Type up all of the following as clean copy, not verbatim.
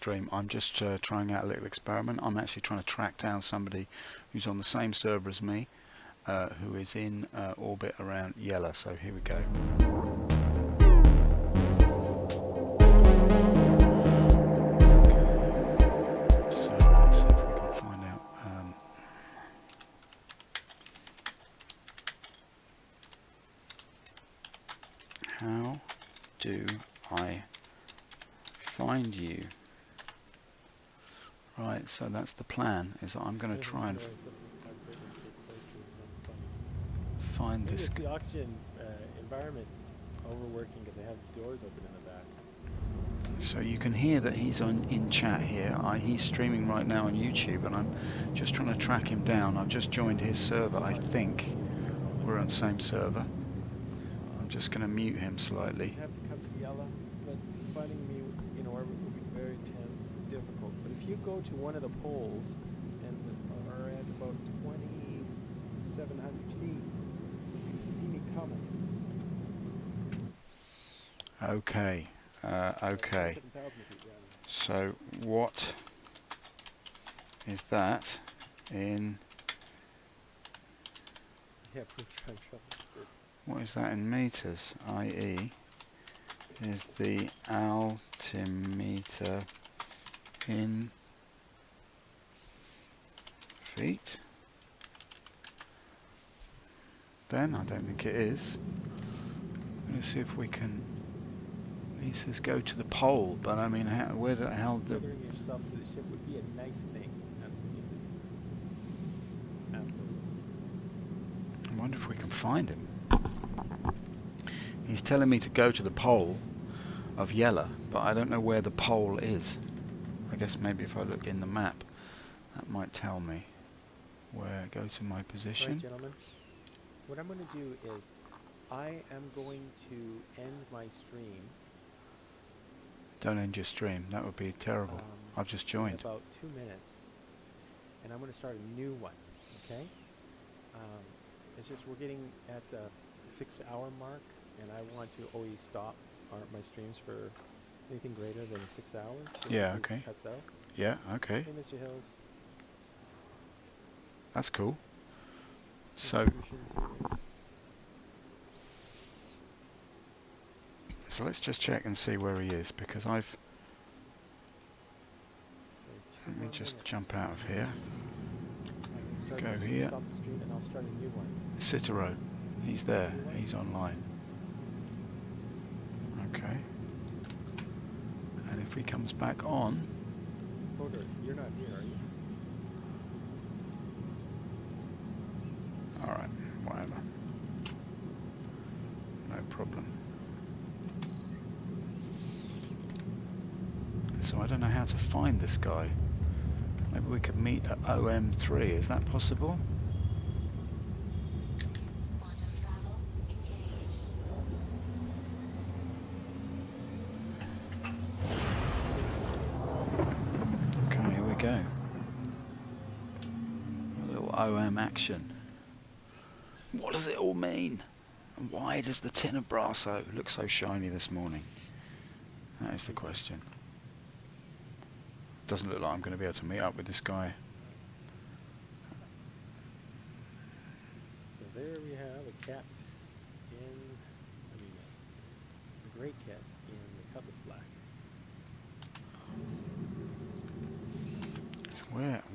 stream. I'm just trying out a little experiment. I'm actually trying to track down somebody who's on the same server as me, who is in orbit around Yella. So here we go. So let's see if we can find out. How do I find you? Right, so that's the plan, is that I'm going to try and find Maybe this. it's the oxygen environment overworking because I have doors open in the back. So you can hear that he's in chat here. He's streaming right now on YouTube, and I'm just trying to track him down. I've just joined his server, I think. We're on the same server. I'm just going to mute him slightly. You have to come to Yella, but finding me in orbit will be very difficult. But if you go to one of the poles and are at about 2,700 feet, you can see me coming. Okay. Okay. 7,000 feet, rather. So what is that in? Yeah, proof time trouble exists. What is that in meters? I.e. is the altimeter in feet? Then I don't think it is. Let's see if we can. He says go to the pole, but I mean, where the hell do? Tethering yourself to the ship would be a nice thing. Absolutely. Absolutely. I wonder if we can find him. He's telling me to go to the pole of Yella, but I don't know where the pole is. I guess maybe if I look in the map, that might tell me where. Go to my position. Alright, gentlemen. What I'm going to do is I am going to end my stream. Don't end your stream. That would be terrible. I've just joined. In about 2 minutes. And I'm going to start a new one. Okay? It's just we're getting at the 6-hour mark, and I want to always stop my streams for anything greater than 6 hours. Yeah, okay. Cuts out. Yeah, okay. Hey, Mr. Hills. That's cool. So let's just check and see where he is, because let me just jump out of here. Go here. Stop the stream and I'll start a new one. Citaro, he's there. He's online. Okay. And if he comes back on. Hodor, you're not here, are you? Alright, whatever. No problem. So I don't know how to find this guy. Maybe we could meet at OM3. Is that possible? Okay, here we go. A little OM action. What does it all mean? And why does the tin of Brasso look so shiny this morning? That is the question. Doesn't look like I'm going to be able to meet up with this guy. So there we have a cat a great cat in the Cutlass Black.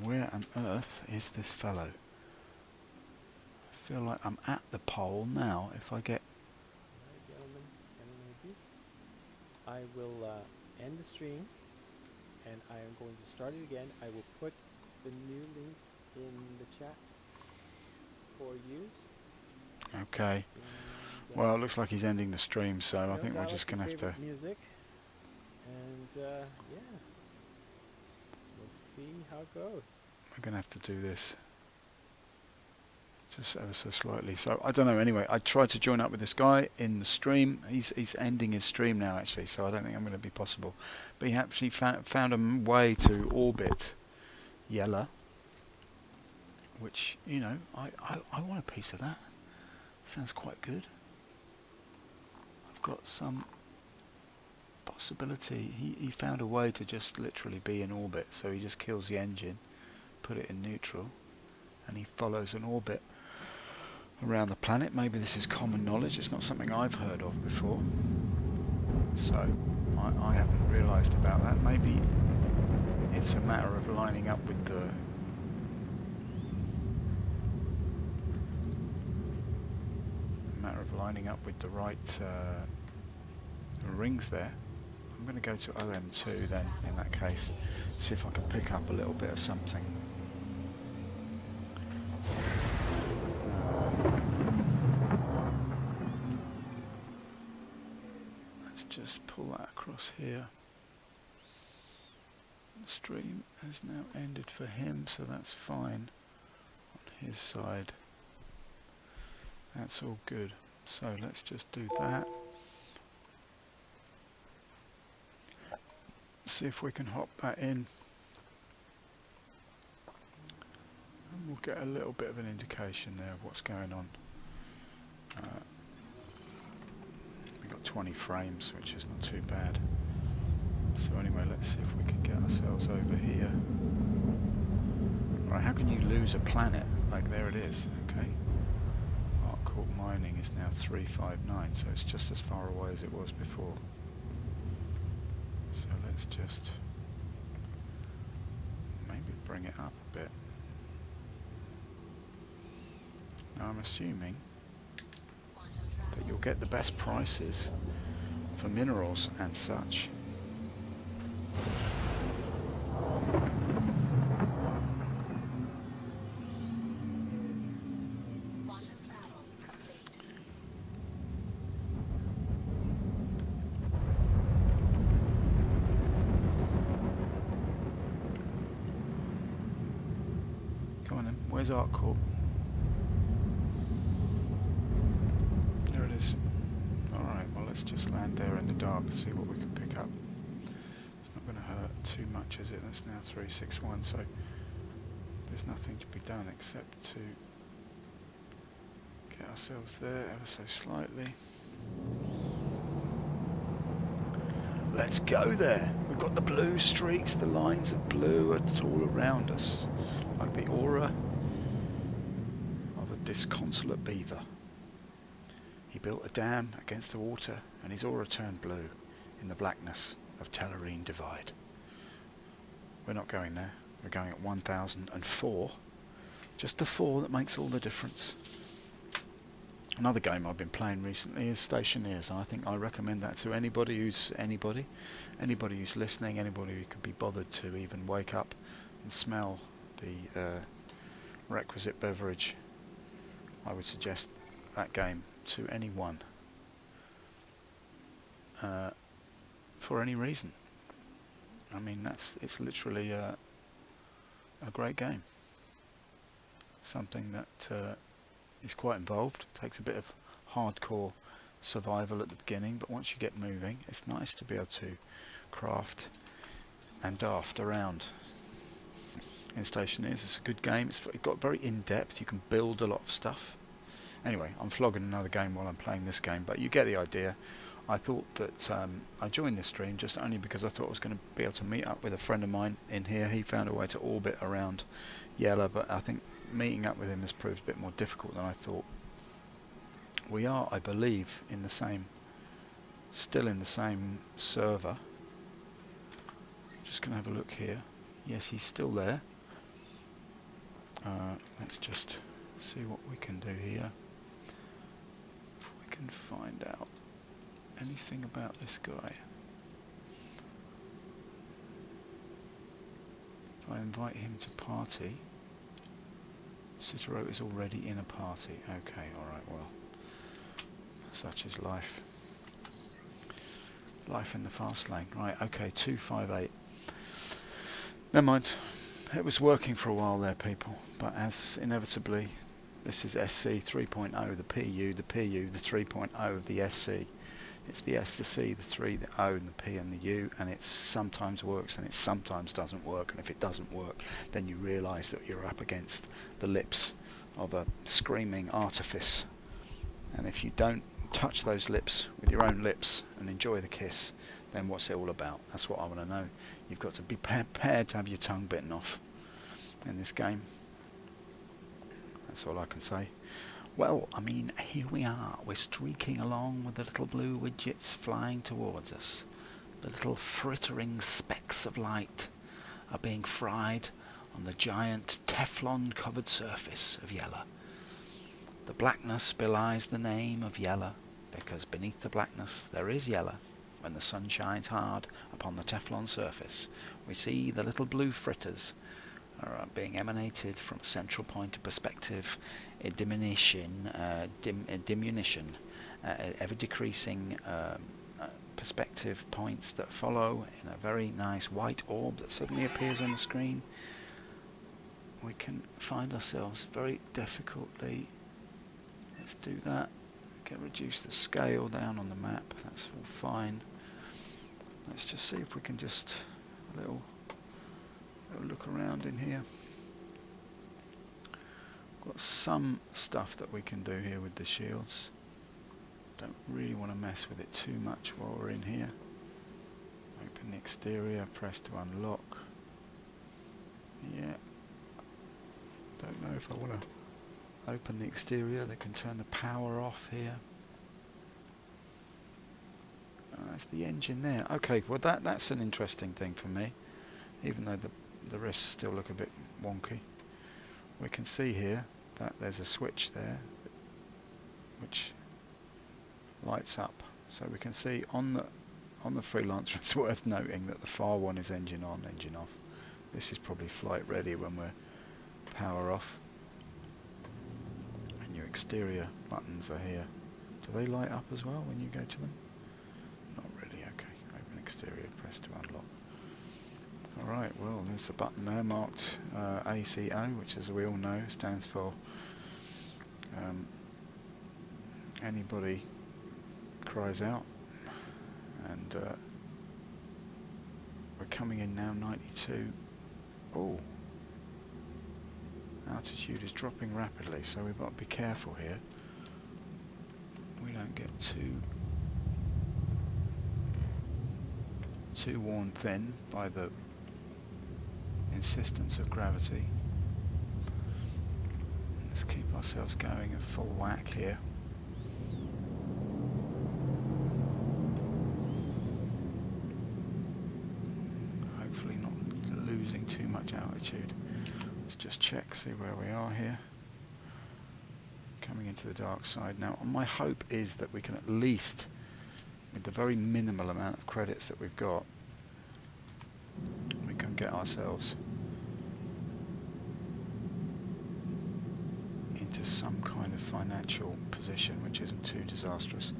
Where on earth is this fellow? I feel like I'm at the pole now. If I get... Alright, gentlemen, ladies, I will end the stream. And I am going to start it again. I will put the new link in the chat for use. Okay. And, well, it looks like he's ending the stream, so I think we're just going to have to... music. And, yeah. We'll see how it goes. We're going to have to do this. Just ever so slightly. So, I don't know. Anyway, I tried to join up with this guy in the stream. He's ending his stream now, actually, so I don't think I'm going to be possible. But he actually found a way to orbit Yella, which, you know, I want a piece of that. Sounds quite good. I've got some possibility. He found a way to just literally be in orbit, so he just kills the engine, put it in neutral, and he follows an orbit around the planet. Maybe this is common knowledge, it's not something I've heard of before, so I haven't realised about that. Maybe it's a matter of lining up with the right rings there. I'm going to go to OM2 then, in that case, see if I can pick up a little bit of something. Let's just pull that across here. The stream has now ended for him, so that's fine on his side. That's all good. So let's just do that. See if we can hop that in. And we'll get a little bit of an indication there of what's going on. We've got 20 frames, which is not too bad. So anyway, let's see if we can get ourselves over here. Right, how can you lose a planet? Like, there it is, okay. Art mining is now 359, so it's just as far away as it was before. So let's just maybe bring it up a bit. Now I'm assuming that you'll get the best prices for minerals and such. Come on then, where's Art Corp? There it is. Alright, well let's just land there in the dark and see what we can pick up. It's not going to hurt too much, is it? That's now 361, so there's nothing to be done except to get ourselves there ever so slightly. Let's go there. We've got the blue streaks, the lines of blue are all around us, like the aura of a disconsolate beaver. He built a dam against the water, and his aura turned blue in the blackness of Tellerine Divide. We're not going there. We're going at 1004. Just the 4 that makes all the difference. Another game I've been playing recently is Stationeers, and I think I recommend that to anybody who's anybody who's listening, anybody who could be bothered to even wake up and smell the requisite beverage. I would suggest that game to anyone for any reason. I mean, it's literally a great game. Something that is quite involved. Takes a bit of hardcore survival at the beginning, but once you get moving, it's nice to be able to craft and daft around. In Stationeers, it's a good game. It's got very in-depth. You can build a lot of stuff. Anyway, I'm flogging another game while I'm playing this game, but you get the idea. I thought that I joined this stream just only because I thought I was going to be able to meet up with a friend of mine in here. He found a way to orbit around Yellow, but I think meeting up with him has proved a bit more difficult than I thought. We are, I believe, still in the same server. Just going to have a look here. Yes, he's still there. Let's just see what we can do here. If we can find out anything about this guy. If I invite him to party, Cicero is already in a party. Okay, alright, well, such is life. Life in the fast lane. Right, okay, 258. Never mind. It was working for a while there, people, but as inevitably, this is SC 3.0, the PU, the 3.0 of the SC. It's the S, the C, the 3, the O, and the P, and the U, and it sometimes works and it sometimes doesn't work, and if it doesn't work, then you realise that you're up against the lips of a screaming artifice, and if you don't touch those lips with your own lips and enjoy the kiss, then what's it all about? That's what I want to know. You've got to be prepared to have your tongue bitten off in this game. That's all I can say. Well, I mean, here we are. We're streaking along with the little blue widgets flying towards us. The little frittering specks of light are being fried on the giant Teflon-covered surface of Yella. The blackness belies the name of Yella, because beneath the blackness there is Yella. When the sun shines hard upon the Teflon surface, we see the little blue fritters are being emanated from a central point of perspective, a diminution, ever decreasing perspective points that follow in a very nice white orb that suddenly appears on the screen. We can find ourselves very difficultly. Let's do that. Reduce the scale down on the map. That's all fine. Let's just see if we can just a little look around in here. Got some stuff that we can do here with the shields. Don't really want to mess with it too much while we're in here. Open the exterior, press to unlock. Yeah. Don't know if I want to open the exterior. They can turn the power off here. That's the engine there. Okay, well that's an interesting thing for me, even though the rest still look a bit wonky. We can see here that there's a switch there which lights up, so we can see on the Freelancer it's worth noting that the far one is engine on, engine off. This is probably flight ready when we're power off. And your exterior buttons are here. Do they light up as well when you go to them? Not really. Okay, open exterior, press to unlock. Alright, well there's a button there marked ACO, which as we all know stands for anybody cries out. And we're coming in now, 92. Oh, altitude is dropping rapidly, so we've got to be careful here. We don't get too worn thin by the insistence of gravity. Let's keep ourselves going at full whack here. Hopefully not losing too much altitude. Let's just check, see where we are here. Coming into the dark side now. My hope is that we can at least, with the very minimal amount of credits that we've got, we can get ourselves into some kind of financial position which isn't too disastrous.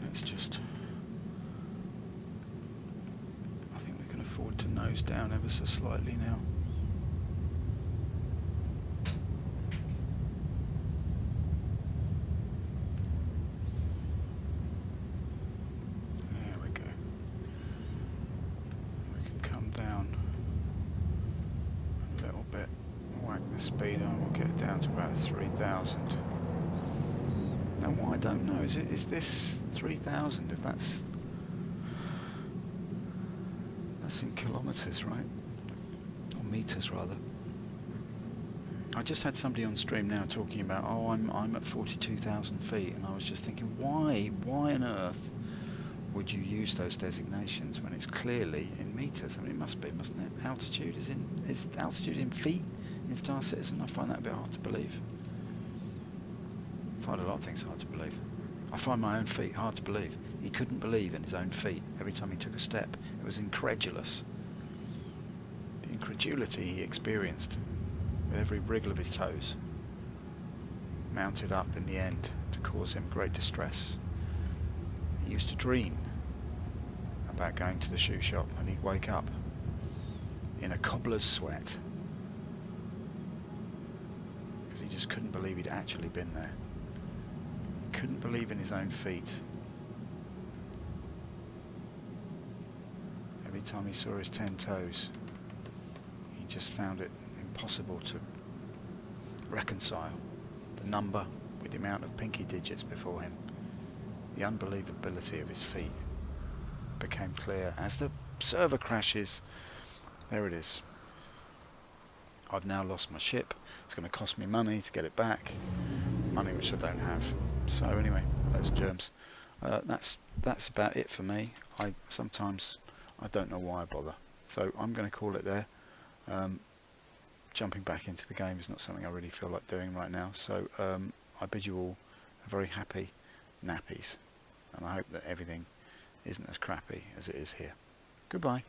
Let's just, I think we can afford to nose down ever so slightly now. Speed and we'll get down to about 3,000. Now what I don't know is this 3,000, if that's in kilometers, right? Or meters rather. I just had somebody on stream now talking about, oh, I'm at 42,000 feet, and I was just thinking, why on earth would you use those designations when it's clearly in meters? I mean, it must be, mustn't it? Altitude is altitude in feet in Star Citizen? I find that a bit hard to believe. I find a lot of things hard to believe. I find my own feet hard to believe. He couldn't believe in his own feet every time he took a step. It was incredulous. The incredulity he experienced with every wriggle of his toes mounted up in the end to cause him great distress. He used to dream about going to the shoe shop, and he'd wake up in a cobbler's sweat because he just couldn't believe he'd actually been there. He couldn't believe in his own feet. Every time he saw his 10 toes, he just found it impossible to reconcile the number with the amount of pinky digits before him. The unbelievability of his feat became clear as the server crashes. There it is. I've now lost my ship. It's going to cost me money to get it back. Money which I don't have. So anyway, those germs. That's about it for me. Sometimes I don't know why I bother. So I'm going to call it there. Jumping back into the game is not something I really feel like doing right now. So I bid you all a very happy nappies. And I hope that everything isn't as crappy as it is here. Goodbye.